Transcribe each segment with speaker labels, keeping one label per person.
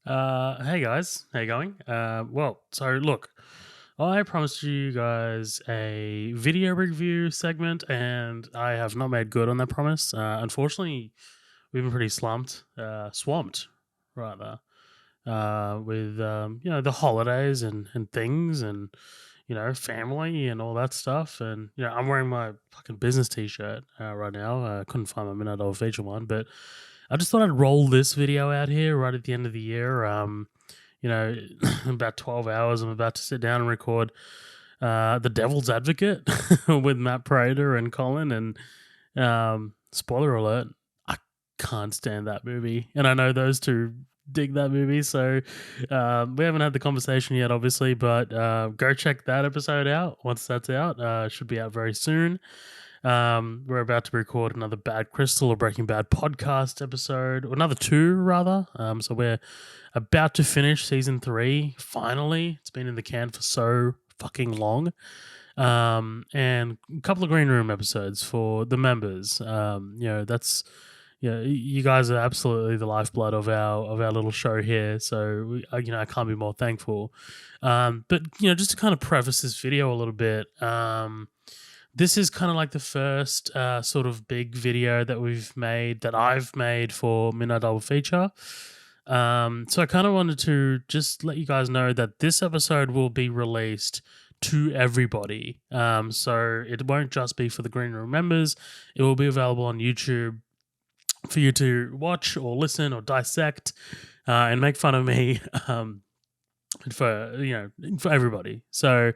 Speaker 1: Hey guys, how you going? So look, I promised you guys a video review segment, and I have not made good on that promise. Unfortunately, we've been pretty swamped rather, with the holidays and things, and family and all that stuff. And I'm wearing my fucking business t-shirt right now. I couldn't find my Minute Old Feature one, but I just thought I'd roll this video out here right at the end of the year. You know, about 12 hours, I'm about to sit down and record The Devil's Advocate with Matt Prater and Colin. And spoiler alert, I can't stand that movie. And I know those two dig that movie. So we haven't had the conversation yet, obviously, but go check that episode out once that's out. Should be out very soon. We're about to record another Bad Crystal or Breaking Bad podcast episode, or another two rather. So we're about to finish season 3. Finally, it's been in the can for so fucking long. And a couple of green room episodes for the members. That's you guys are absolutely the lifeblood of our little show here. So I can't be more thankful. But just to kind of preface this video a little bit. This is kind of like the first sort of big video that I've made for Midnight Double Feature. So I kind of wanted to just let you guys know that this episode will be released to everybody. So it won't just be for the Green Room members. It will be available on YouTube for you to watch or listen or dissect and make fun of me for everybody. So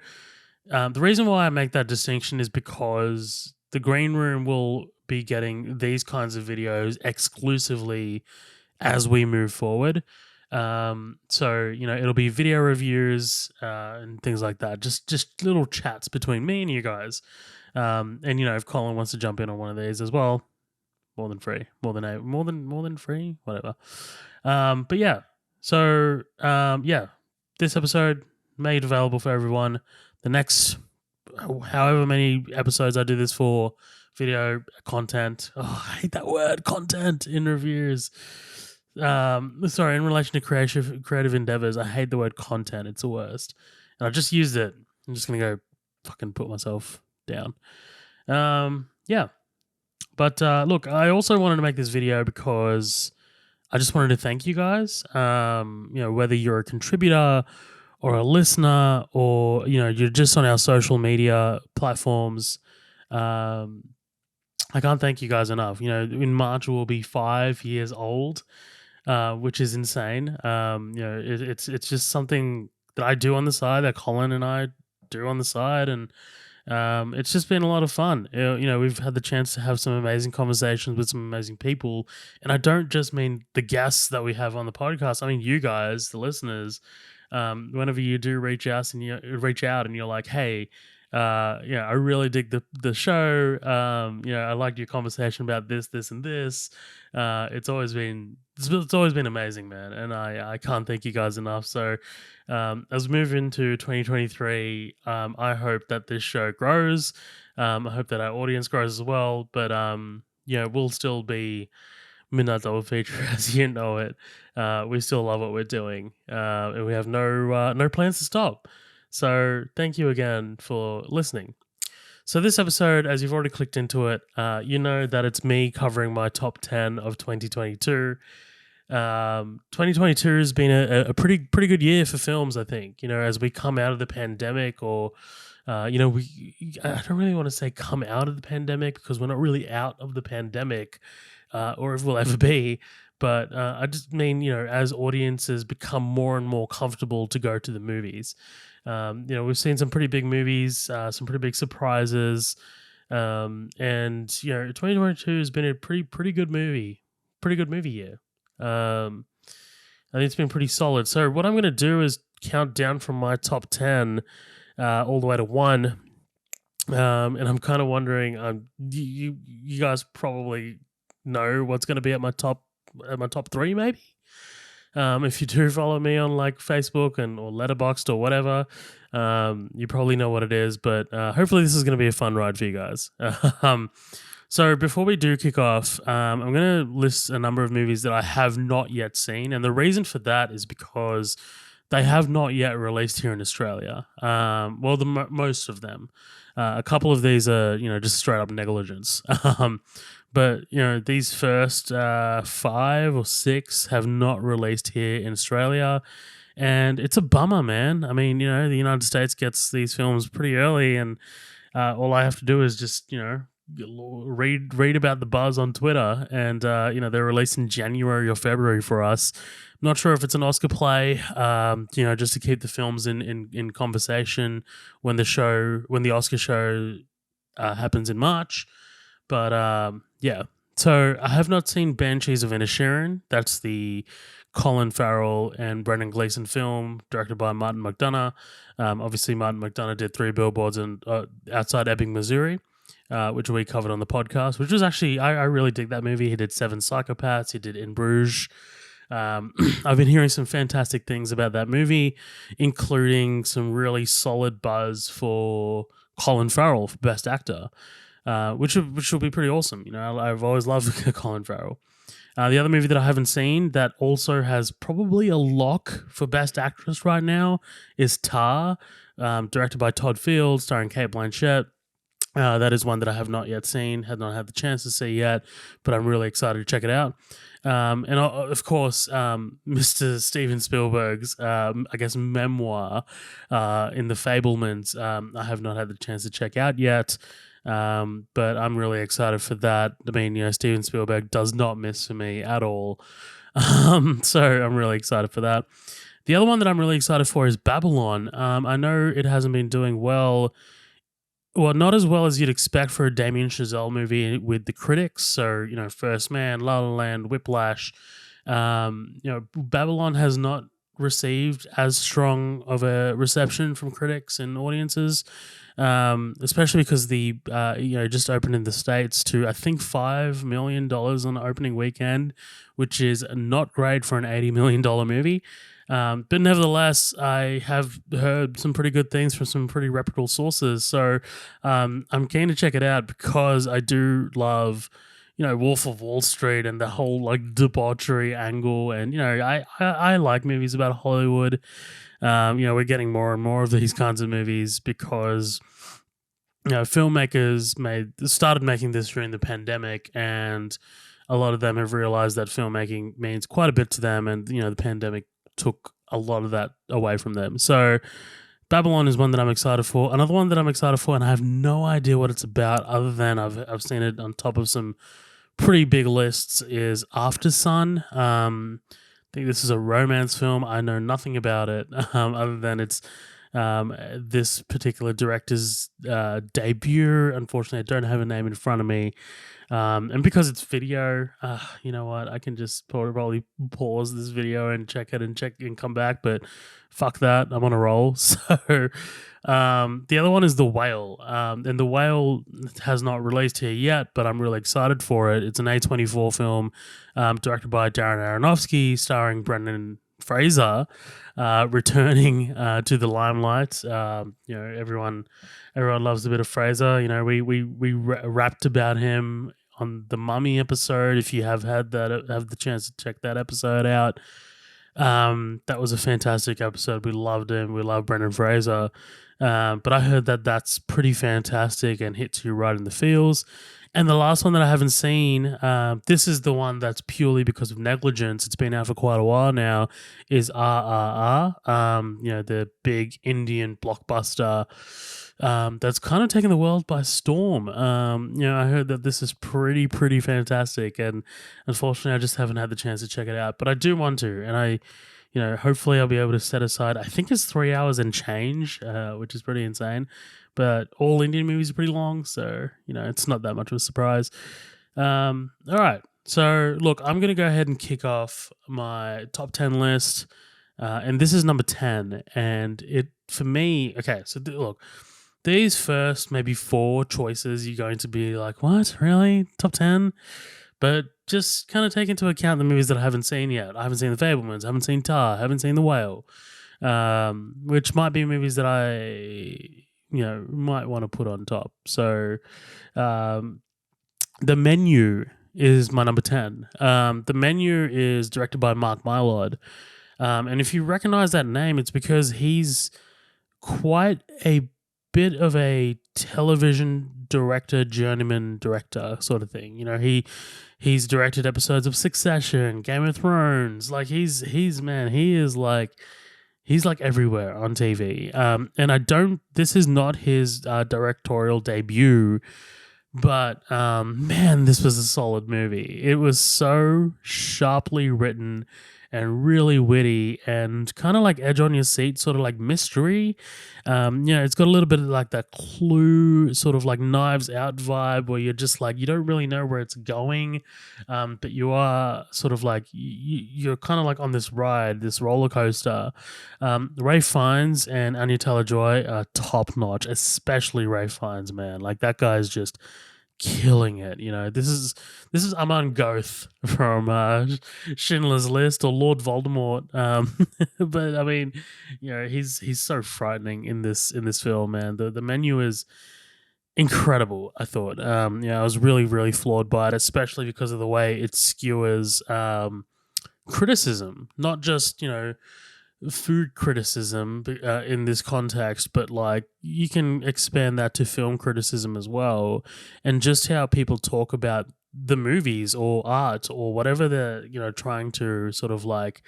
Speaker 1: the reason why I make that distinction is because the Green Room will be getting these kinds of videos exclusively as we move forward. So it'll be video reviews and things like that. Just little chats between me and you guys. And if Colin wants to jump in on one of these as well, more than free, more than free, whatever. But yeah. So this episode made available for everyone. The next, however many episodes I do this for, video content. Oh, I hate that word, content in reviews. Sorry, in relation to creative endeavors, I hate the word content. It's the worst. And I just used it. I'm just going to go fucking put myself down. Yeah. But look, I also wanted to make this video because I just wanted to thank you guys. Whether you're a contributor or a listener, or you're just on our social media platforms, I can't thank you guys enough. In March we'll be 5 years old, which is insane. It's just something that I do on the side, that Colin and I do on the side, and it's just been a lot of fun. We've had the chance to have some amazing conversations with some amazing people, and I don't just mean the guests that we have on the podcast. I mean you guys, the listeners. Whenever you do reach out and you're like, hey, I really dig the show. I liked your conversation about this and this. It's always been amazing, man, and I can't thank you guys enough. So as we move into 2023, I hope that this show grows. I hope that our audience grows as well. But we'll still be Midnight Double Feature as you know it. We still love what we're doing, and we have no plans to stop. So thank you again for listening. So this episode, as you've already clicked into it, you know that it's me covering my top 10 of 2022. 2022 has been a pretty good year for films, I think. As we come out of the pandemic, or I don't really want to say come out of the pandemic, because we're not really out of the pandemic, or if we'll ever be. But I just mean, as audiences become more and more comfortable to go to the movies. We've seen some pretty big movies, some pretty big surprises. And 2022 has been a pretty good movie year. I think it's been pretty solid. So what I'm going to do is count down from my top 10 all the way to 1. And I'm kind of wondering, you guys probably know what's going to be at my top 3, maybe. If you do follow me on like Facebook or Letterboxd or whatever, you probably know what it is. But hopefully this is going to be a fun ride for you guys. So before we do kick off, I'm going to list a number of movies that I have not yet seen, and the reason for that is because they have not yet released here in Australia. Well, most of them. A couple of these are, just straight up negligence. But these first 5 or 6 have not released here in Australia, and it's a bummer, man. I mean, the United States gets these films pretty early, and all I have to do is just read about the buzz on Twitter, and they're released in January or February for us. Not sure if it's an Oscar play, just to keep the films in conversation when the Oscar show happens in March. But yeah, so I have not seen Banshees of Inisherin. That's the Colin Farrell and Brendan Gleeson film directed by Martin McDonagh. Obviously, Martin McDonagh did 3 Billboards outside Ebbing, Missouri, which we covered on the podcast, which was actually, I really dig that movie. He did 7 Psychopaths. He did In Bruges. I've been hearing some fantastic things about that movie, including some really solid buzz for Colin Farrell for Best Actor, which will be pretty awesome. I've always loved Colin Farrell. The other movie that I haven't seen that also has probably a lock for Best Actress right now is Tar, directed by Todd Field, starring Cate Blanchett. That is one that I have not yet seen, had not had the chance to see yet, but I'm really excited to check it out. And of course, Mr. Steven Spielberg's, I guess, memoir in The Fabelmans, I have not had the chance to check out yet. But I'm really excited for that. I mean, Steven Spielberg does not miss for me at all. So I'm really excited for that. The other one that I'm really excited for is Babylon. I know it hasn't been doing well. Well, not as well as you'd expect for a Damien Chazelle movie with the critics. So, First Man, La La Land, Whiplash. Babylon has not received as strong of a reception from critics and audiences, especially because the just opened in the States to, I think, $5 million on the opening weekend, which is not great for an $80 million movie. But nevertheless, I have heard some pretty good things from some pretty reputable sources. So I'm keen to check it out because I do love, Wolf of Wall Street and the whole debauchery angle. And, I like movies about Hollywood. We're getting more and more of these kinds of movies because, filmmakers started making this during the pandemic, and a lot of them have realized that filmmaking means quite a bit to them. And, the pandemic took a lot of that away from them. So Babylon is one that I'm excited for. Another one that I'm excited for, and I have no idea what it's about other than I've seen it on top of some pretty big lists, is After Sun. I think this is a romance film. I know nothing about it other than it's this particular director's debut. Unfortunately, I don't have a name in front of me. And because it's video, you know what? I can just probably pause this video and check it and come back. But fuck that, I'm on a roll. So the other one is The Whale. And The Whale has not released here yet, but I'm really excited for it. It's an A24 film directed by Darren Aronofsky, starring Brendan Fraser, returning to the limelight. Everyone loves a bit of Fraser. We rapped about him on the Mummy episode. If you have the chance to check that episode out, that was a fantastic episode. We loved him. We love Brendan Fraser. But I heard that that's pretty fantastic and hits you right in the feels. And the last one that I haven't seen, this is the one that's purely because of negligence. It's been out for quite a while now. Is RRR? The big Indian blockbuster that's kind of taken the world by storm. I heard that this is pretty fantastic, and unfortunately, I just haven't had the chance to check it out. But I do want to, and I. Hopefully I'll be able to set aside, I think it's 3 hours and change, which is pretty insane. But all Indian movies are pretty long, so, it's not that much of a surprise. All right. So, look, I'm going to go ahead and kick off my top 10 list. And this is number 10. And for me, okay, so look, these first maybe 4 choices, you're going to be like, what? Really? Top 10? But just kind of take into account the movies that I haven't seen yet. I haven't seen The Fabelmans, I haven't seen Tar, I haven't seen The Whale, which might be movies that I, might want to put on top. So The Menu is my number 10. The Menu is directed by Mark Mylod. And if you recognize that name, it's because he's quite a bit of a television director, journeyman director sort of thing. You know, he's directed episodes of Succession, Game of Thrones. Like he's man, he is like he's like everywhere on TV. And I don't. This is not his directorial debut, but man, this was a solid movie. It was so sharply written and really witty and kind of like edge on your seat, sort of like mystery. It's got a little bit of like that Clue, sort of like Knives Out vibe, where you're just like you don't really know where it's going, but you are sort of like you're kind of like on this ride, this roller coaster. Ray Fiennes and Anya Taylor-Joy are top notch, especially Ray Fiennes. Man, like that guy's just killing it. You know, this is Aman Goth from Schindler's List or Lord Voldemort. But I mean, you know, he's so frightening in this film, man. The Menu is incredible. I thought. I was really floored by it, especially because of the way it skewers criticism, not just food criticism in this context, but like you can expand that to film criticism as well, and just how people talk about the movies or art or whatever they're trying to sort of like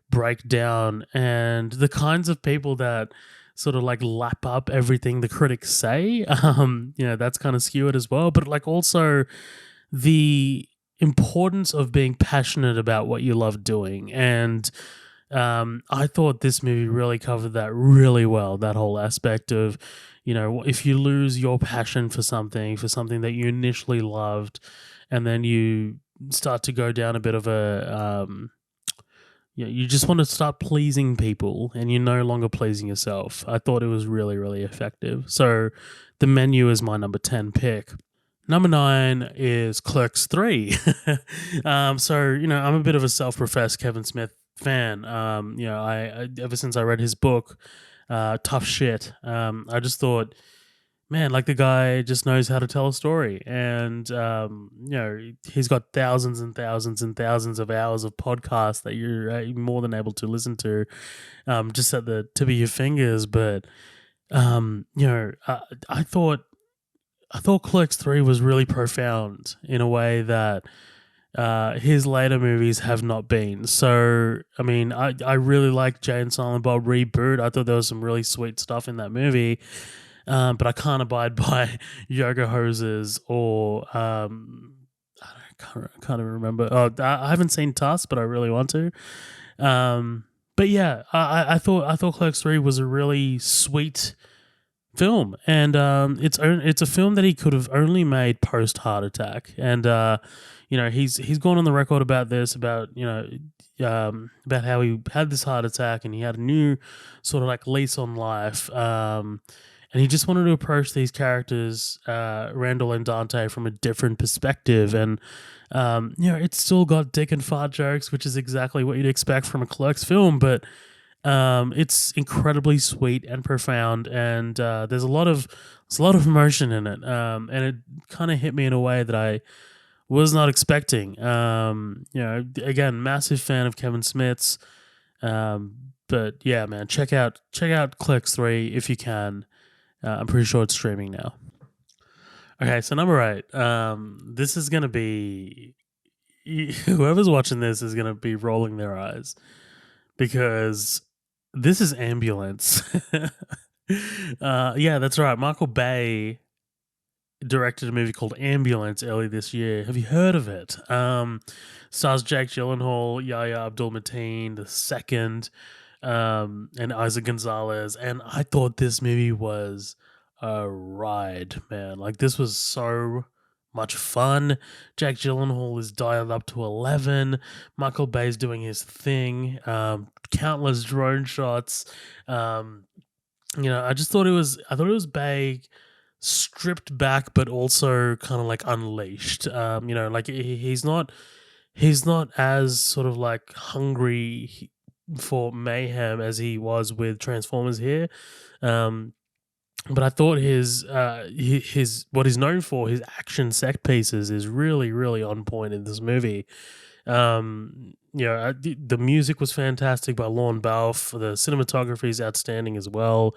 Speaker 1: break down, and the kinds of people that sort of like lap up everything the critics say. That's kind of skewered as well, but like also the importance of being passionate about what you love doing. And I thought this movie really covered that really well, that whole aspect of, if you lose your passion for something that you initially loved, and then you start to go down a bit of a, you just want to start pleasing people and you're no longer pleasing yourself. I thought it was really effective. So The Menu is my number 10 pick. Number 9 is Clerks 3. I'm a bit of a self-professed Kevin Smith fan. I ever since I read his book, Tough Shit, I just thought, man, like the guy just knows how to tell a story. And, he's got thousands and thousands and thousands of hours of podcasts that you're more than able to listen to just at the tip of your fingers. But, I thought Clerks 3 was really profound in a way that his later movies have not been. So, I mean, I really like Jay and Silent Bob Reboot. I thought there was some really sweet stuff in that movie, but I can't abide by yoga hoses or can't even remember. Oh, I haven't seen Tusk, but I really want to. But yeah, I thought Clerks 3 was a really sweet film, and it's a film that he could have only made post heart attack, and he's gone on the record about this, about how he had this heart attack and he had a new sort of like lease on life, and he just wanted to approach these characters, Randall and Dante, from a different perspective, and it's still got dick and fart jokes, which is exactly what you'd expect from a Clerks film, but it's incredibly sweet and profound, and there's a lot of emotion in it, and it kind of hit me in a way that I was not expecting. Again, massive fan of Kevin Smith's, but yeah, man, check out Clerks 3 if you can. I'm pretty sure it's streaming now. Okay, so number 8. This is gonna be whoever's watching this is gonna be rolling their eyes, because this is Ambulance. Yeah, that's right. Michael Bay directed a movie called Ambulance early this year. Have you heard of it? Stars Jake Gyllenhaal, Yahya Abdul-Mateen II, and Isaac Gonzalez. And I thought this movie was a ride, man. Like, this was so much fun. Jake Gyllenhaal is dialed up to 11. Michael Bay's doing his thing. Countless drone shots. I just thought it was Bay stripped back, but also kind of like unleashed. Like he's not as sort of like hungry for mayhem as he was with Transformers here. but I thought his what he's known for, his action set pieces, is really really on point in this movie. The music was fantastic by Lorne Balfe. The cinematography is outstanding as well.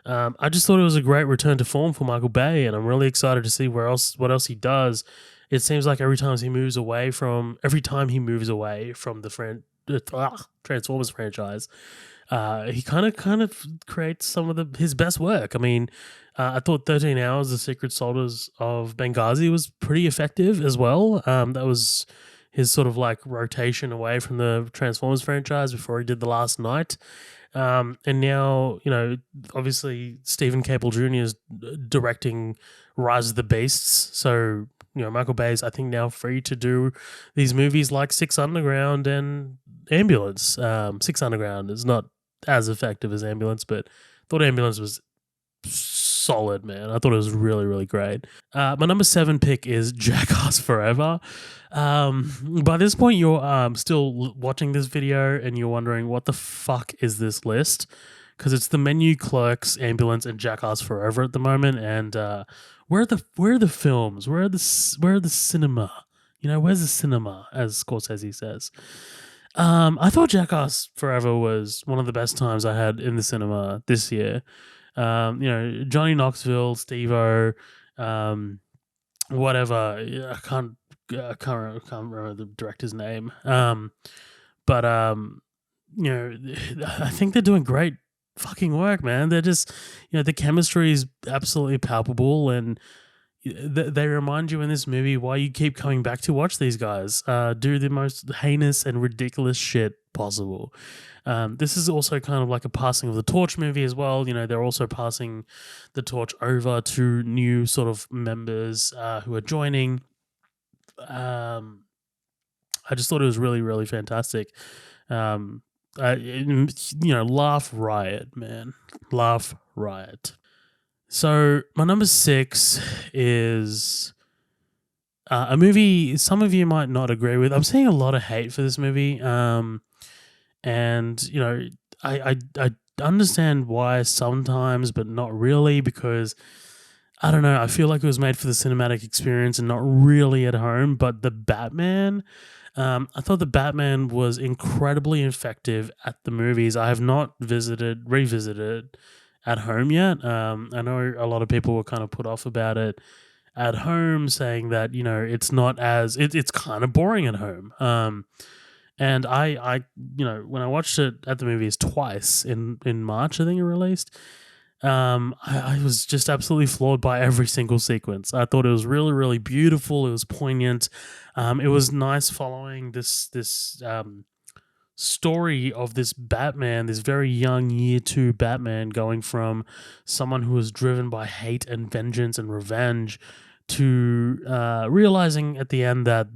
Speaker 1: I just thought it was a great return to form for Michael Bay, and I'm really excited to see what else he does. It seems like every time he moves away from the Transformers franchise, he kind of creates some of his best work. I mean, I thought 13 Hours, The Secret Soldiers of Benghazi was pretty effective as well. That was his sort of like rotation away from the Transformers franchise before he did The Last Knight. And now, obviously Stephen Cable Jr. is directing Rise of the Beasts. So, Michael Bay is, I think, now free to do these movies like Six Underground and Ambulance. Six Underground is not as effective as Ambulance, but I thought Ambulance was solid, man. I thought it was really, really great. My number 7 pick is Jackass Forever. By this point, you're still watching this video and you're wondering, what the fuck is this list? Because it's the Menu, Clerks, Ambulance, and Jackass Forever at the moment. And where are the films? Where are the cinema? Where's the cinema, as Scorsese says? I thought Jackass Forever was one of the best times I had in the cinema this year. Johnny Knoxville, Steve-O, whatever. I can't remember the director's name. But I think they're doing great fucking work, man. They're just, the chemistry is absolutely palpable, and they remind you in this movie why you keep coming back to watch these guys do the most heinous and ridiculous shit possible. This is also kind of like a passing of the torch movie as well. They're also passing the torch over to new sort of members who are joining. I just thought it was really, really fantastic. Laugh riot, man. Laugh riot. So my number 6 is a movie some of you might not agree with. I'm seeing a lot of hate for this movie. And I understand why sometimes, but not really, because I don't know, I feel like it was made for the cinematic experience and not really at home. But the Batman, I thought the Batman was incredibly effective at the movies. I have not revisited at home yet. I know a lot of people were kind of put off about it at home, saying that it's not as it's kind of boring at home. And I when I watched it at the movies twice in March, I think it released, I was just absolutely floored by every single sequence. I thought it was really, really beautiful. It was poignant. It was nice following this story of this Batman, this very young year 2 Batman, going from someone who was driven by hate and vengeance and revenge to realizing at the end that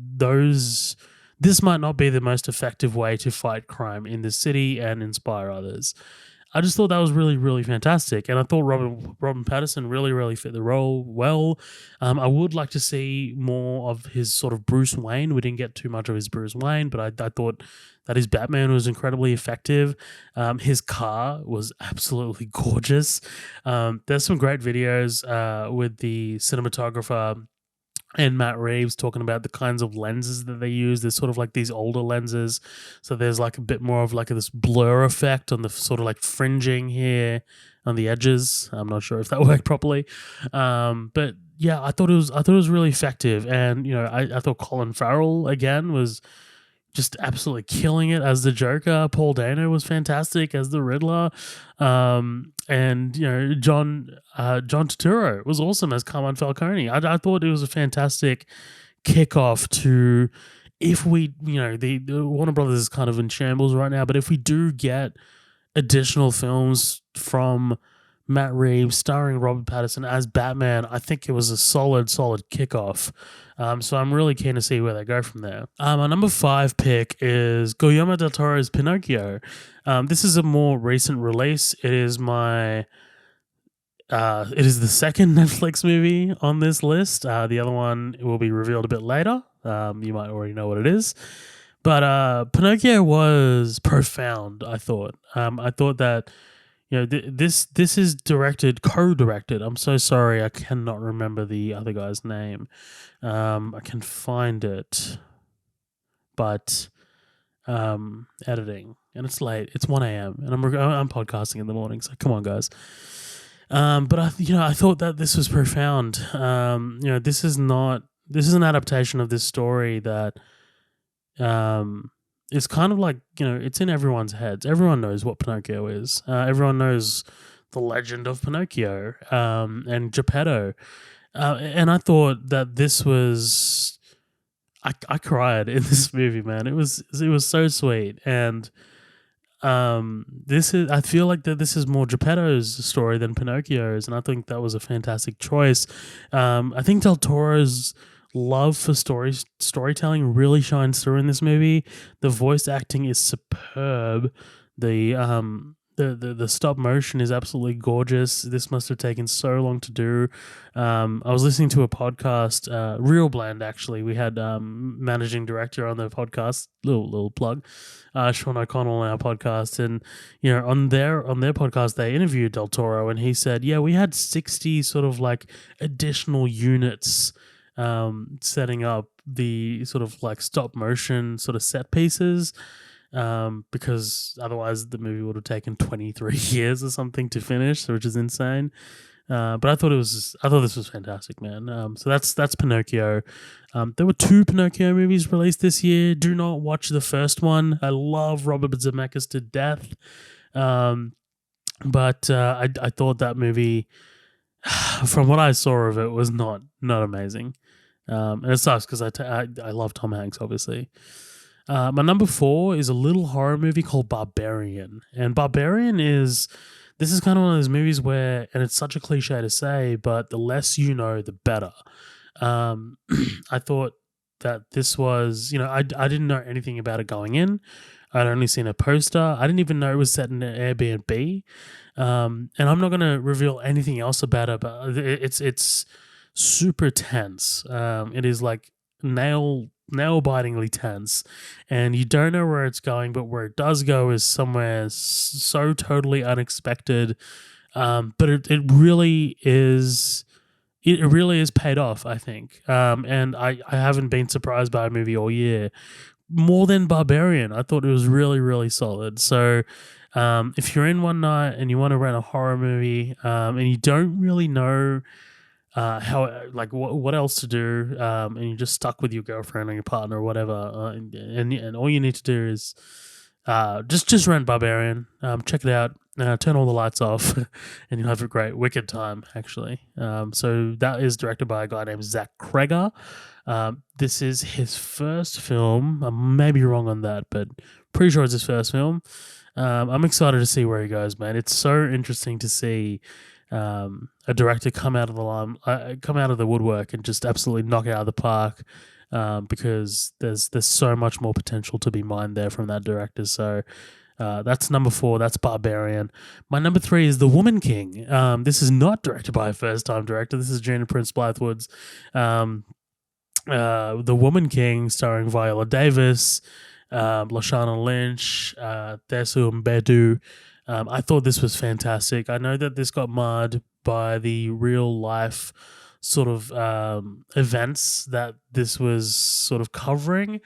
Speaker 1: this might not be the most effective way to fight crime in the city and inspire others. I just thought that was really, really fantastic. And I thought Robin Pattinson really, really fit the role well. I would like to see more of his sort of Bruce Wayne. We didn't get too much of his Bruce Wayne, but I thought that his Batman was incredibly effective. His car was absolutely gorgeous. There's some great videos with the cinematographer and Matt Reeves talking about the kinds of lenses that they use. There's sort of like these older lenses. So there's like a bit more of like this blur effect on the sort of like fringing here on the edges. I'm not sure if that worked properly. But yeah, I thought it was really effective. And, I thought Colin Farrell again was just absolutely killing it as the Joker. Paul Dano was fantastic as the Riddler. And John Turturro was awesome as Carmine Falcone. I thought it was a fantastic kickoff to, if we, the Warner Brothers is kind of in shambles right now, but if we do get additional films from Matt Reeves starring Robert Pattinson as Batman, I think it was a solid kickoff. So I'm really keen to see where they go from there. My number 5 pick is Guillermo del Toro's Pinocchio. This is a more recent release. It is the second Netflix movie on this list. The other one will be revealed a bit later. You might already know what it is. But Pinocchio was profound, I thought. I thought that this is co-directed. I'm so sorry, I cannot remember the other guy's name. I can find it, but editing, and it's late. It's 1 a.m. and I'm podcasting in the morning. So come on, guys. But I thought that this was profound. This is an adaptation of this story that it's kind of like, it's in everyone's heads. Everyone knows what Pinocchio is. Everyone knows the legend of Pinocchio and Geppetto. And I thought that this was, I cried in this movie, man. It was so sweet. And I feel like that this is more Geppetto's story than Pinocchio's, and I think that was a fantastic choice. I think Del Toro's love for storytelling really shines through in this movie. The voice acting is superb. The stop motion is absolutely gorgeous. This must have taken so long to do. I was listening to a podcast, Real Blend, actually. We had managing director on the podcast, little plug, Sean O'Connell on our podcast, and on their podcast they interviewed Del Toro, and he said, yeah, we had 60 sort of like additional units setting up the sort of like stop motion sort of set pieces, because otherwise the movie would have taken 23 years or something to finish, which is insane. But I thought this was fantastic, man. So that's Pinocchio. There were 2 Pinocchio movies released this year. Do not watch the first one. I love Robert Zemeckis to death. But I thought that movie, from what I saw of it, was not amazing. And it sucks because I love Tom Hanks, obviously. My number 4 is a little horror movie called Barbarian. And Barbarian this is kind of one of those movies where, and it's such a cliche to say, but the less you know, the better. I thought that this was, I didn't know anything about it going in. I'd only seen a poster. I didn't even know it was set in an Airbnb. And I'm not going to reveal anything else about it, but it's super tense. It is like nail-bitingly tense, and you don't know where it's going, but where it does go is somewhere so totally unexpected. But it really is. It really is paid off, I think. And I haven't been surprised by a movie all year more than Barbarian. I thought it was really, really solid. So if you're in one night and you want to rent a horror movie, and you don't really know what else to do, and you're just stuck with your girlfriend or your partner or whatever, and all you need to do is just rent Barbarian, check it out, turn all the lights off, and you'll have a great wicked time, actually. So that is directed by a guy named Zach Cregger. This is his first film. I may be wrong on that, but pretty sure it's his first film. I'm excited to see where he goes, man. It's so interesting to see a director come out of the woodwork and just absolutely knock it out of the park, because there's so much more potential to be mined there from that director. So that's number 4. That's Barbarian. My number 3 is The Woman King. This is not directed by a first-time director. This is Gina Prince Bythewood's The Woman King, starring Viola Davis, Lashana Lynch, Thesu Mbedu. I thought this was fantastic. I know that this got marred by the real life sort of events that this was sort of covering.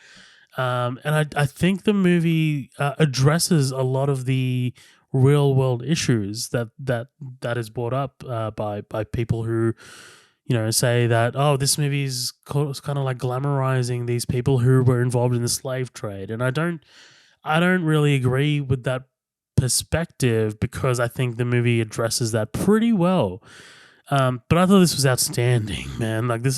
Speaker 1: And I think the movie addresses a lot of the real world issues that is brought up by people who, say that, oh, this movie is kind of like glamorizing these people who were involved in the slave trade. And I don't really agree with that perspective, because I think the movie addresses that pretty well. But I thought this was outstanding, man. Like, these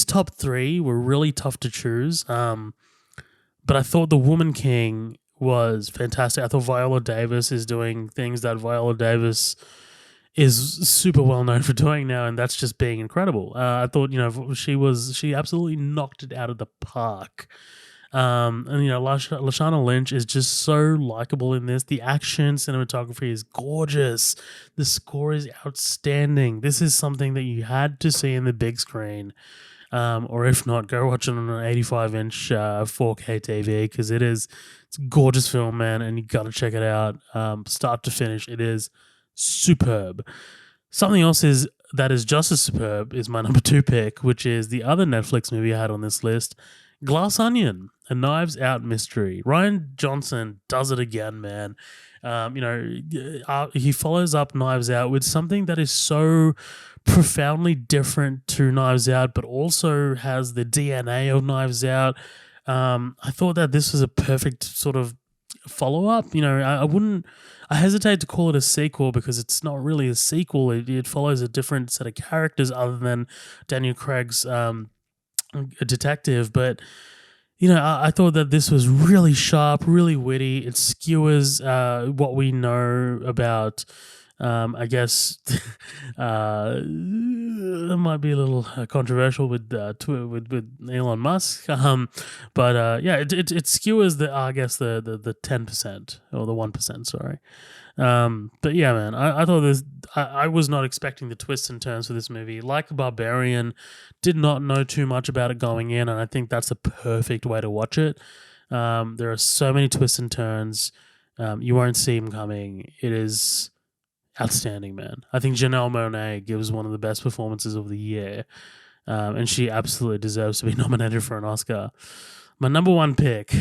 Speaker 1: top 3 were really tough to choose. But I thought The Woman King was fantastic. I thought Viola Davis is doing things that Viola Davis is super well known for doing now, and that's just being incredible. I thought, she absolutely knocked it out of the park. And Lashana Lynch is just so likable in this. The action cinematography is gorgeous. The score is outstanding. This is something that you had to see in the big screen. or if not, go watch it on an 85-inch 4K TV, because it's a gorgeous film, man, and you got to check it out, start to finish. It is superb. Something else that is just as superb is my number 2 pick, which is the other Netflix movie I had on this list, Glass Onion, a Knives Out mystery. Rian Johnson does it again, man. He follows up Knives Out with something that is so profoundly different to Knives Out, but also has the DNA of Knives Out. I thought that this was a perfect sort of follow up. I hesitate to call it a sequel because it's not really a sequel. It follows a different set of characters other than Daniel Craig's a detective, but I thought that this was really sharp, really witty. It skewers what we know about, I guess, it might be a little controversial with Elon Musk, but it skewers the 10% or the 1%. Sorry. But yeah, man, I thought this. I was not expecting the twists and turns for this movie. Like Barbarian, did not know too much about it going in, and I think that's the perfect way to watch it. There are so many twists and turns. You won't see them coming. It is outstanding, man. I think Janelle Monáe gives one of the best performances of the year, and she absolutely deserves to be nominated for an Oscar. My number 1 pick,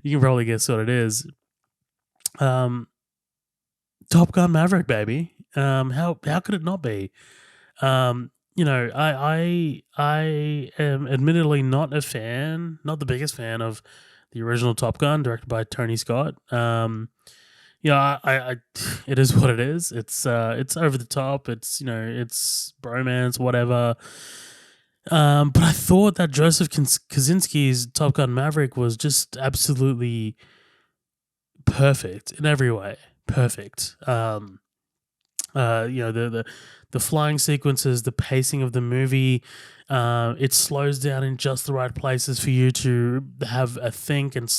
Speaker 1: you can probably guess what it is. Top Gun Maverick, baby. How could it not be? I am admittedly not the biggest fan of the original Top Gun, directed by Tony Scott. I it is what it is. It's over the top. It's bromance, whatever. But I thought that Joseph Kosinski's Top Gun Maverick was just absolutely perfect in every way. Perfect. The flying sequences, the pacing of the movie, it slows down in just the right places for you to have a think and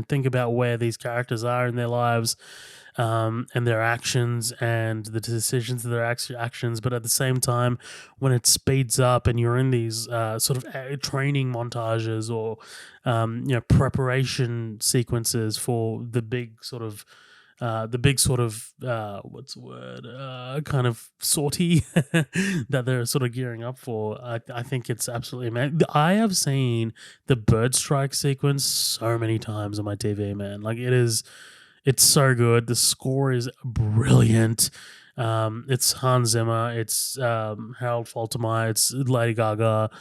Speaker 1: think about where these characters are in their lives, and their actions and the decisions of their actions. But at the same time, when it speeds up and you're in these sort of training montages or preparation sequences for the big sort of what's the word, kind of sortie that they're sort of gearing up for. I think it's absolutely amazing. I have seen the bird strike sequence so many times on my TV, man. Like it's so good. The score is brilliant. It's Hans Zimmer, it's Harold Faltermeyer, it's Lady Gaga,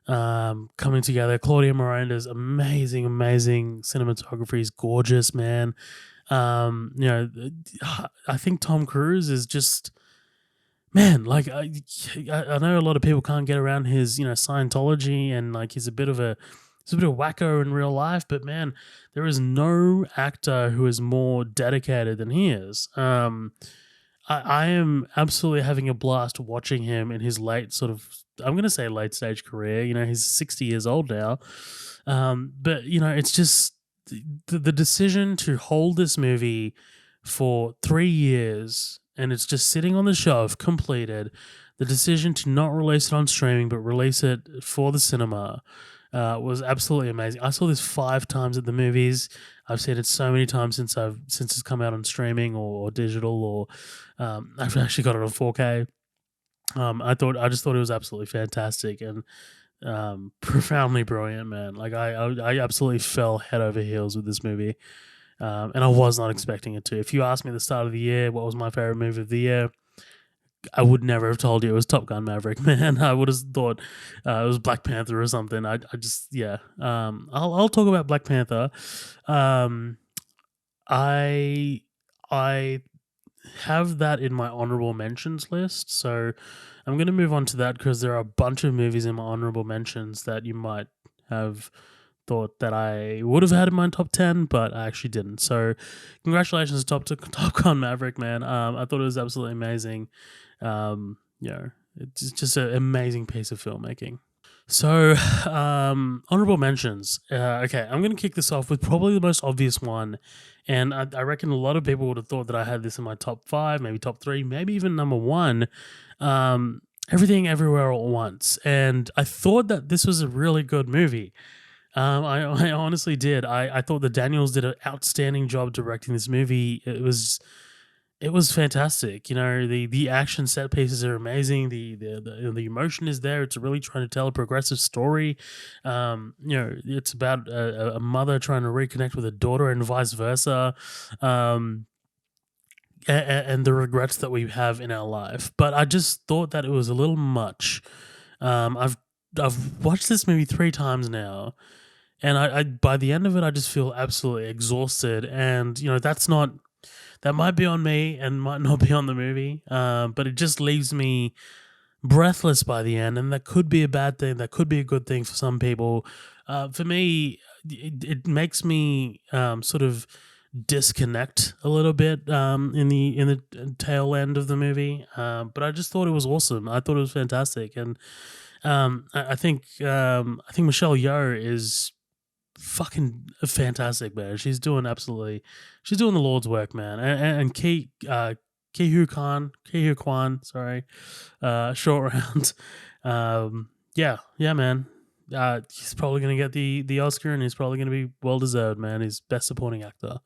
Speaker 1: coming together. Claudia Miranda's amazing cinematography is gorgeous, man. I think Tom Cruise is just, man, like I know a lot of people can't get around his Scientology, and like he's a bit of a wacko in real life, but man, there is no actor who is more dedicated than he is. I am absolutely having a blast watching him in his late stage career. He's 60 years old now, but it's just the decision to hold this movie for 3 years and it's just sitting on the shelf completed. The decision to not release it on streaming but release it for the cinema was absolutely amazing. I saw this 5 times at the movies. I've seen it so many times since it's come out on streaming or digital, or I've actually got it on 4K. I just thought it was absolutely fantastic and profoundly brilliant, man. Like I absolutely fell head over heels with this movie, and I was not expecting it to. If you asked me at the start of the year what was my favorite movie of the year, I would never have told you it was Top Gun Maverick, man. I would have thought it was Black Panther or something. I'll talk about Black Panther. I have that in my honourable mentions list, so I'm going to move on to that because there are a bunch of movies in my honourable mentions that you might have thought that I would have had in my top 10, but I actually didn't. So congratulations to Top Gun Maverick, man. I thought it was absolutely amazing. It's just an amazing piece of filmmaking. So, honorable mentions. Okay, I'm going to kick this off with probably the most obvious one. And I reckon a lot of people would have thought that I had this in my top 5, maybe top 3, maybe even number 1. And Everything Everywhere All at Once, and I thought that this was a really good movie. I honestly did. I thought the Daniels did an outstanding job directing this movie. It was fantastic. You know, the action set pieces are amazing. The emotion is there. It's really trying to tell a progressive story. You know, it's about a mother trying to reconnect with a daughter and vice versa. Um, and the regrets that we have in our life. But I just thought that it was a little much. Um, I've I've watched this movie 3 times now, and I by the end of it, I just feel absolutely exhausted. And you know, that might be on me and might not be on the movie. But it just leaves me breathless by the end, and that could be a bad thing. That could be a good thing for some people. For me, it makes me sort of disconnect a little bit in the tail end of the movie. But I just thought it was awesome. I thought it was fantastic, and I think Michelle Yeoh is fucking fantastic, man. She's doing the Lord's work, man. And Ki Hu Kwan, sorry, short round. Yeah, man. He's probably gonna get the Oscar, and he's probably gonna be well deserved, man. He's best supporting actor.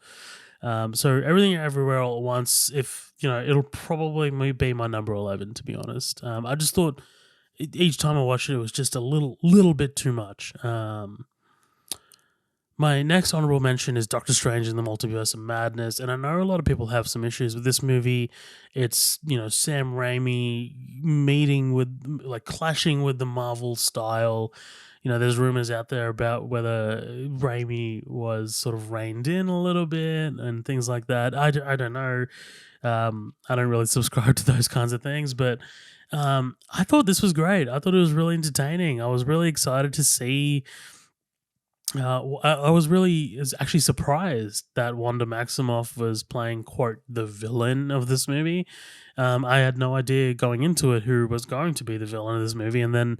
Speaker 1: So Everything Everywhere All at Once, if you know, it'll probably be my number 11, to be honest. I just thought each time I watched it, it was just a little bit too much. My next honorable mention is Doctor Strange in the Multiverse of Madness, and I know a lot of people have some issues with this movie. It's, you know, Sam Raimi clashing with the Marvel style. You know, there's rumors out there about whether Raimi was sort of reined in a little bit and things like that. I don't know. I don't really subscribe to those kinds of things, but I thought this was great. I thought it was really entertaining. I was really excited to see. I was actually surprised that Wanda Maximoff was playing, quote, the villain of this movie. I had no idea going into it who was going to be the villain of this movie, and then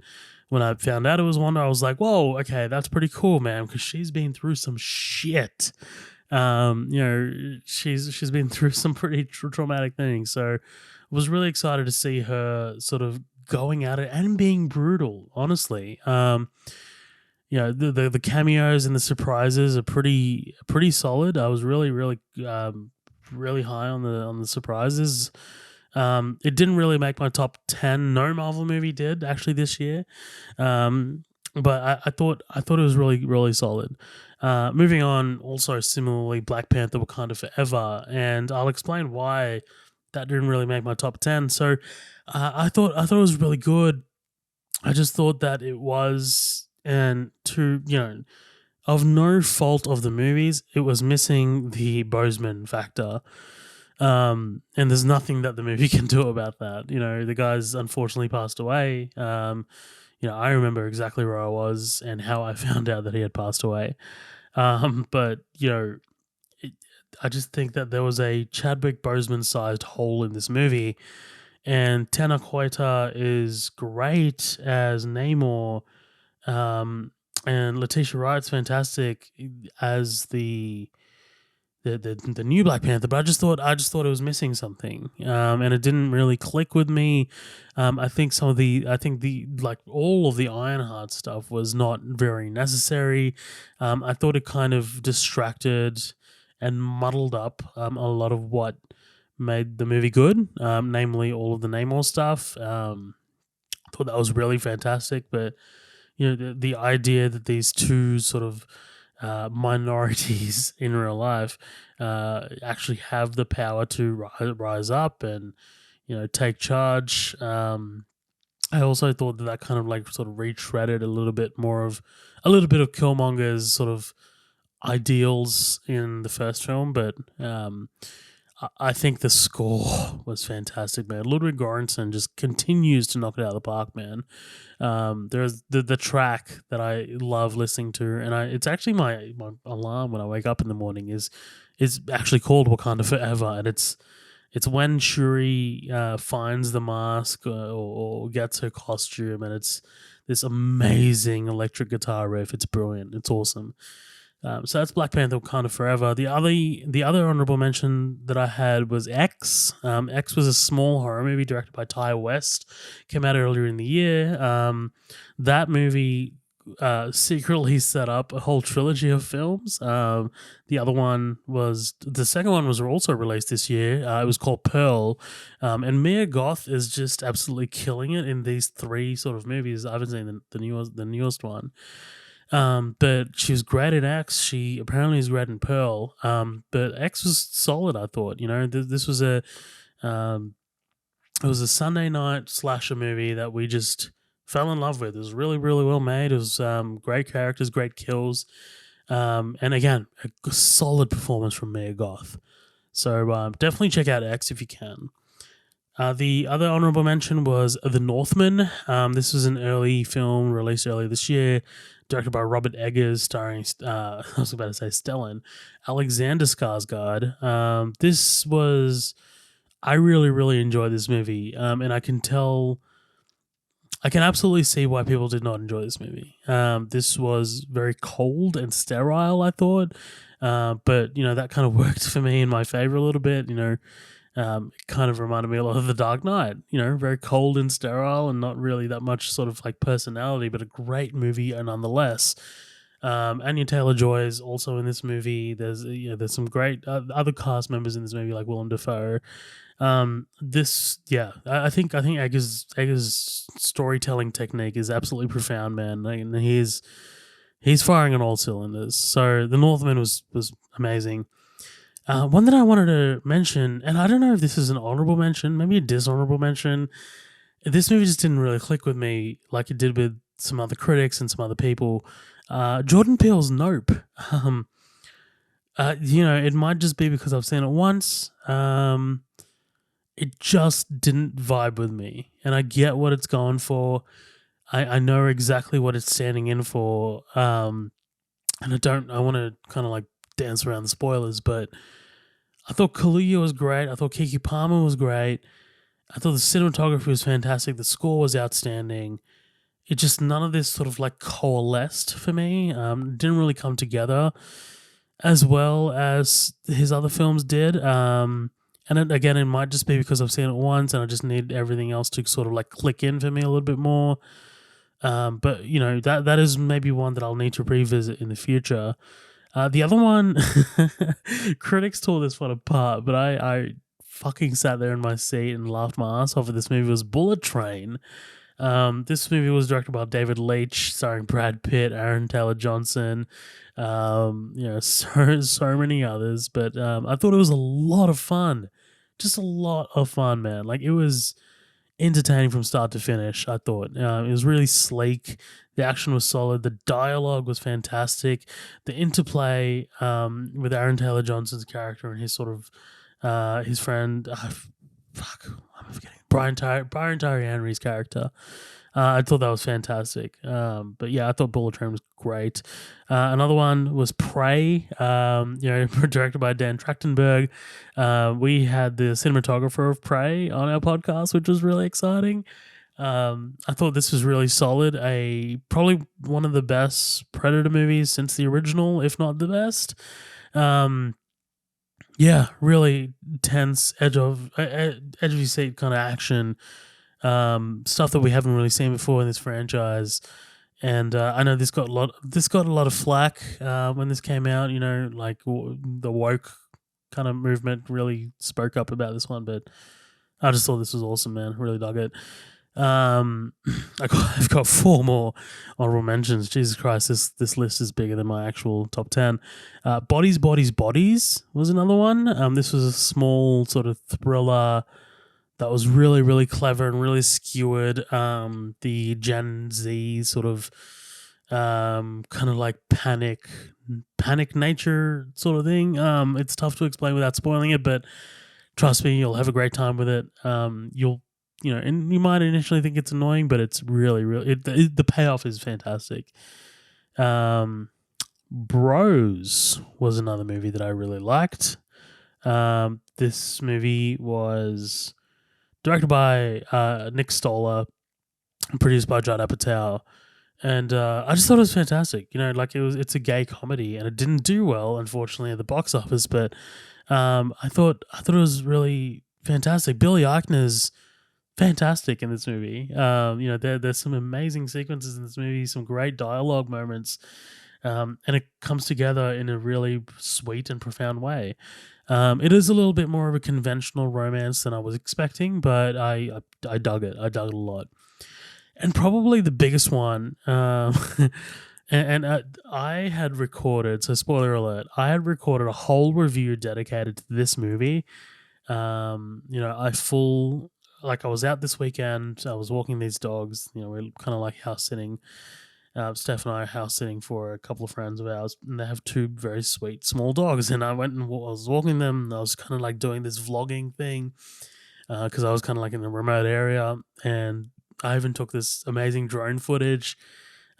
Speaker 1: when I found out it was Wanda, I was like, "Whoa, okay, that's pretty cool, man," because she's been through some shit. You know, she's been through some pretty traumatic things, so I was really excited to see her sort of going at it and being brutal. Honestly, you know, the cameos and the surprises are pretty solid. I was really high on the surprises. It didn't really make my top 10. No Marvel movie did actually this year, but I thought it was really solid. Moving on, also similarly, Black Panther: Wakanda Forever, and I'll explain why that didn't really make my top 10. So I thought it was really good. I just thought that it was, and to, you know, of no fault of the movies, it was missing the Bozeman factor. And there's nothing that the movie can do about that. You know, the guy's unfortunately passed away. You know, I remember exactly where I was and how I found out that he had passed away. But you know, it, I just think that there was a Chadwick Boseman sized hole in this movie, and Tana Koita is great as Namor, and Letitia Wright's fantastic as the new Black Panther. But I just thought it was missing something, and it didn't really click with me. I think like all of the Ironheart stuff was not very necessary. I thought it kind of distracted and muddled up a lot of what made the movie good, namely all of the Namor stuff. I thought that was really fantastic, but you know, the idea that these two sort of minorities in real life actually have the power to rise up and, you know, take charge. I also thought that kind of like sort of retreaded a little bit of Killmonger's sort of ideals in the first film, but I think the score was fantastic, man. Ludwig Göransson just continues to knock it out of the park, man. There's the track that I love listening to, and it's actually my alarm when I wake up in the morning is actually called Wakanda Forever, and it's when Shuri finds the mask or gets her costume, and it's this amazing electric guitar riff. It's brilliant. It's awesome. So that's Black Panther: Wakanda Forever. The other honorable mention that I had was X. X was a small horror movie directed by Ty West. Came out earlier in the year. That movie secretly set up a whole trilogy of films. The second one was also released this year. It was called Pearl, and Mia Goth is just absolutely killing it in these three sort of movies. I haven't seen the newest one. But she was great in X. She apparently is great in Pearl. But X was solid. I thought. This was um, it was a Sunday night slasher movie that we just fell in love with. It was really, really well made. It was great characters, great kills, and again, a solid performance from Mia Goth. So definitely check out X if you can. The other honorable mention was The Northman. This was an early film released earlier this year, directed by Robert Eggers, starring, I was about to say Stellan, Alexander Skarsgård. I really, really enjoyed this movie, and I can absolutely see why people did not enjoy this movie. This was very cold and sterile, I thought, but that kind of worked for me in my favor a little bit. It kind of reminded me a lot of The Dark Knight, very cold and sterile and not really that much sort of like personality, but a great movie nonetheless. Anya Taylor-Joy is also in this movie. There's some great other cast members in this movie like Willem Dafoe. I think Eggers' storytelling technique is absolutely profound, man. And he's firing on all cylinders. So The Northman was amazing. One that I wanted to mention, and I don't know if this is an honorable mention, maybe a dishonorable mention. This movie just didn't really click with me like it did with some other critics and some other people. Jordan Peele's Nope. It might just be because I've seen it once. It just didn't vibe with me, and I get what it's going for. I know exactly what it's standing in for. And I want to kind of like dance around the spoilers, but I thought Kaluuya was great. I thought Keke Palmer was great. I thought the cinematography was fantastic. The score was outstanding. It just, none of this sort of like coalesced for me. Didn't really come together as well as his other films did. And it might just be because I've seen it once and I just need everything else to sort of like click in for me a little bit more. But that is maybe one that I'll need to revisit in the future. The other one, critics tore this one apart, but I fucking sat there in my seat and laughed my ass off at this movie. Was Bullet Train. This movie was directed by David Leitch, starring Brad Pitt, Aaron Taylor Johnson, so many others. But I thought it was a lot of fun, just a lot of fun, man. Like, it was entertaining from start to finish. I thought it was really sleek. The action was solid. The dialogue was fantastic. The interplay with Aaron Taylor Johnson's character and his sort of his friend, I'm forgetting Brian Tyree Henry's character. I thought that was fantastic. But yeah, I thought Bullet Train was great. Another one was Prey, directed by Dan Trachtenberg. We had the cinematographer of Prey on our podcast, which was really exciting. I thought this was really solid. Probably one of the best Predator movies since the original, if not the best. Yeah, really tense, edge of your seat kind of action. Stuff that we haven't really seen before in this franchise. And I know this got a lot of flack when this came out. Like the woke kind of movement really spoke up about this one, but I just thought this was awesome, man. Really dug it. I've got 4 more honorable mentions. Jesus Christ, this list is bigger than my actual top 10. Bodies, Bodies, Bodies was another one. This was a small sort of thriller that was really, really clever and really skewered the Gen Z sort of kind of like panic nature sort of thing. It's tough to explain without spoiling it, but trust me, you'll have a great time with it. And you might initially think it's annoying, but it's really, really, the payoff is fantastic. Bros was another movie that I really liked. This movie was directed by Nick Stoller, produced by Judd Apatow, and I just thought it was fantastic. Like it's a gay comedy, and it didn't do well, unfortunately, at the box office. But I thought it was really fantastic. Billy Eichner's fantastic in this movie. There's some amazing sequences in this movie, some great dialogue moments, and it comes together in a really sweet and profound way. It is a little bit more of a conventional romance than I was expecting, but I dug it. I dug it a lot. And probably the biggest one, I had recorded, so spoiler alert, I had recorded a whole review dedicated to this movie. I was out this weekend, I was walking these dogs, we're kind of like house sitting. Steph and I are house sitting for a couple of friends of ours, and they have two very sweet small dogs. And I went and I was walking them, and I was kind of like doing this vlogging thing because I was kind of like in a remote area, and I even took this amazing drone footage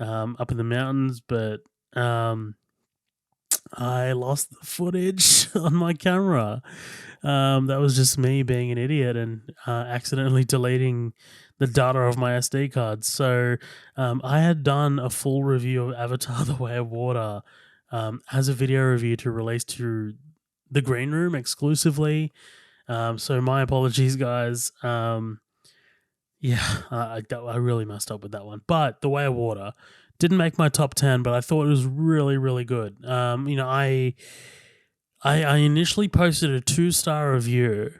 Speaker 1: up in the mountains, but I lost the footage on my camera. That was just me being an idiot and accidentally deleting the data of my SD card. So I had done a full review of Avatar: The Way of Water as a video review to release to the Green Room exclusively. So my apologies, guys. I really messed up with that one. But The Way of Water didn't make my top 10, but I thought it was really, really good. I initially posted a 2-star review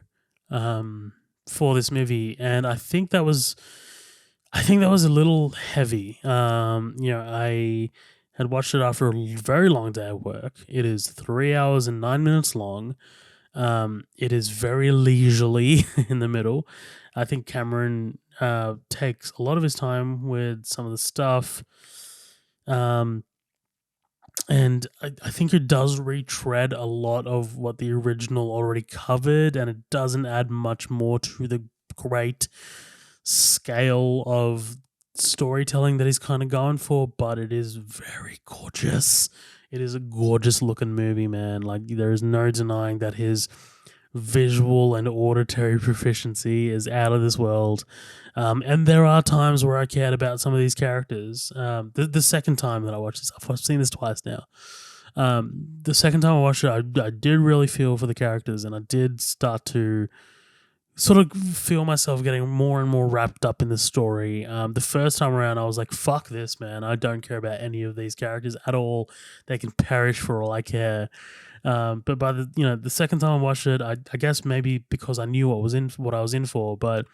Speaker 1: for this movie, and I think that was a little heavy. I had watched it after a very long day of work. It is 3 hours and 9 minutes long. It is very leisurely in the middle. I think Cameron takes a lot of his time with some of the stuff. And I think it does retread a lot of what the original already covered, and it doesn't add much more to the great scale of storytelling that he's kind of going for, but it is very gorgeous. It is a gorgeous looking movie, man. Like, there is no denying that his visual and auditory proficiency is out of this world. And there are times where I cared about some of these characters. The second time that I watched this, I've seen this twice now. The second time I watched it, I did really feel for the characters, and I did start to sort of feel myself getting more and more wrapped up in the story. The first time around, I was like, fuck this, man. I don't care about any of these characters at all. They can perish for all I care. But by the second time I watched it, I guess maybe because I knew what I was in for, but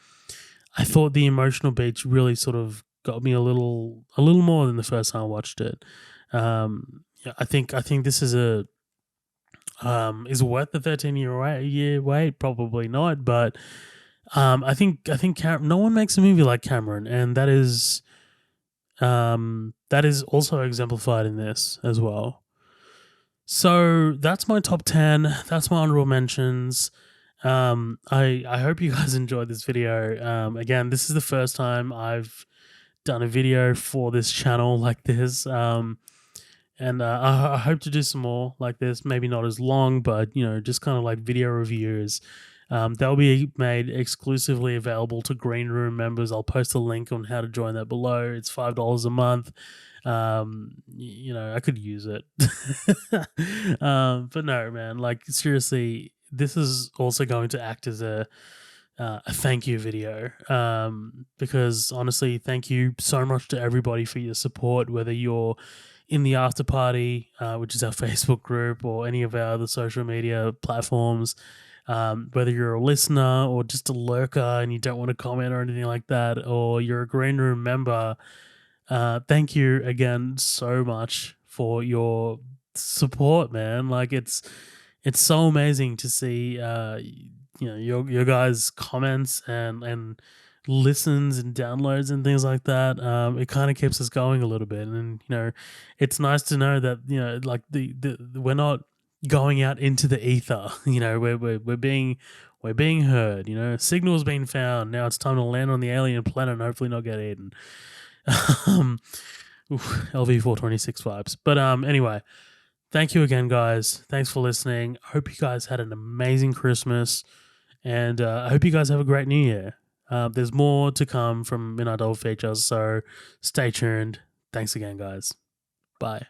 Speaker 1: I thought the emotional beats really sort of got me a little more than the first time I watched it. I think this is is worth the 13-year wait. Probably not, but I think no one makes a movie like Cameron, and that is also exemplified in this as well. So that's my top 10. That's my honorable mentions. I hope you guys enjoyed this video. Again, this is the first time I've done a video for this channel like this. And I hope to do some more like this. Maybe not as long, but just kind of like video reviews. They'll be made exclusively available to Green Room members. I'll post a link on how to join that below. It's $5 a month. I could use it. But no, man, like, seriously, this is also going to act as a thank you video, because honestly, thank you so much to everybody for your support, whether you're in the after party, which is our Facebook group, or any of our other social media platforms, whether you're a listener or just a lurker and you don't want to comment or anything like that, or you're a Green Room member. Thank you again so much for your support, man. Like, it's so amazing to see your guys' comments and listens and downloads and things like that. It kind of keeps us going a little bit, and it's nice to know that like the we're not going out into the ether. We're being heard. Signal's been found. Now it's time to land on the alien planet and hopefully not get eaten. LV426 vibes. But anyway, thank you again, guys. Thanks for listening. I hope you guys had an amazing Christmas, and I hope you guys have a great New Year. There's more to come from Untitled Features, so stay tuned. Thanks again, guys. Bye.